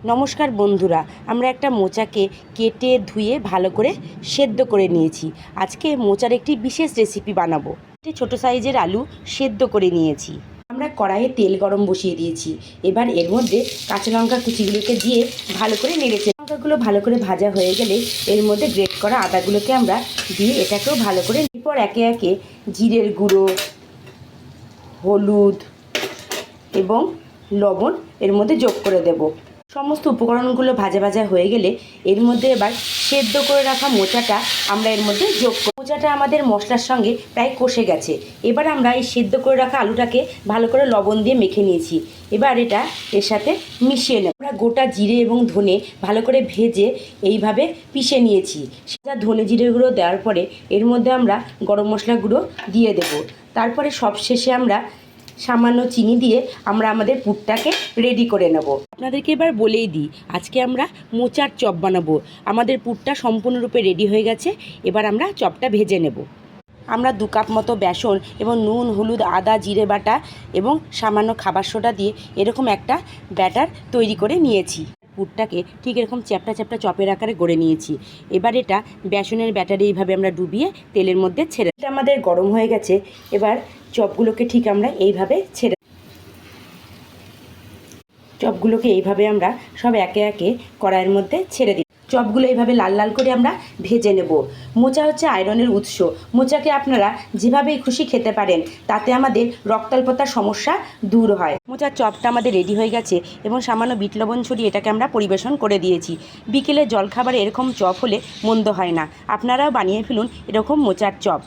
নমস্কার বন্ধুরা, আমরা একটা মোচাকে কেটে ধুয়ে ভালো করে সেদ্ধ করে নিয়েছি। আজকে মোচার একটি বিশেষ রেসিপি বানাবো। একটি ছোটো সাইজের আলু সেদ্ধ করে নিয়েছি। আমরা কড়াইয়ে তেল গরম বসিয়ে দিয়েছি। এবার এর মধ্যে কাঁচা লঙ্কা কুচিগুলোকে দিয়ে ভালো করে নেড়েছে। লঙ্কাগুলো ভালো করে ভাজা হয়ে গেলে এর মধ্যে গ্রেট করা আদাগুলোকে আমরা দিয়ে এটাকেও ভালো করে এরপর একে একে জিরের গুঁড়ো, হলুদ এবং লবণ এর মধ্যে যোগ করে দেব। সমস্ত উপকরণগুলো ভাজা ভাজা হয়ে গেলে এর মধ্যে এবার সেদ্ধ করে রাখা মোচাটা আমরা এর মধ্যে যোগ করব। মোচাটা আমাদের মশলার সঙ্গে প্রায় কষে গেছে। এবার আমরা এই সেদ্ধ করে রাখা আলুটাকে ভালো করে লবণ দিয়ে মেখে নিয়েছি। এবার এটা এর সাথে মিশিয়ে নেব। আমরা গোটা জিরে এবং ধনে ভালো করে ভেজে এইভাবে পিষে নিয়েছি। সেটা ধনে জিরে গুঁড়ো দেওয়ার পরে এর মধ্যে আমরা গরম মশলা গুঁড়ো দিয়ে দেব। তারপরে সবশেষে আমরা সামান্য চিনি দিয়ে আমরা আমাদের পুরটাকে রেডি করে নেব। আপনাদেরকে এবার বলেই দিই, আজকে আমরা মোচার চপ বানাবো। আমাদের পুরটা সম্পূর্ণরূপে রেডি হয়ে গেছে। এবার আমরা চপটা ভেজে নেব। আমরা 2 কাপ মতো বেসন এবং নুন, হলুদ, আদা, জিরে বাটা এবং সামান্য খাবার সোডা দিয়ে এরকম একটা ব্যাটার তৈরি করে নিয়েছি। পুরটাকে ঠিক এরকম চ্যাপটা চ্যাপটা চপের আকারে গড়ে নিয়েছি। এবার এটা বেসনের ব্যাটারে এইভাবে আমরা ডুবিয়ে তেলের মধ্যে ছেড়ে, এটা আমাদের গরম হয়ে গেছে। এবার চপগুলোকে ঠিক আমরা এইভাবে ছেড়ে, চপগুলোকে এইভাবে আমরা সব একে একে কড়াইয়ের মধ্যে ছেড়ে দিই। চপগুলো এইভাবে লাল লাল করে আমরা ভেজে নেব। মোচা হচ্ছে আয়রনের উৎস। মোচাকে আপনারা যেভাবেই খুশি খেতে পারেন, তাতে আমাদের রক্তাল্পতার সমস্যা দূর হয়। মোচার চপটা আমাদের রেডি হয়ে গেছে এবং সামান্য বিট লবণ ছড়িয়ে এটাকে আমরা পরিবেশন করে দিয়েছি। বিকেলে জলখাবারে এরকম চপ হলে মন্দ হয় না। আপনারাও বানিয়ে ফেলুন এরকম মোচার চপ।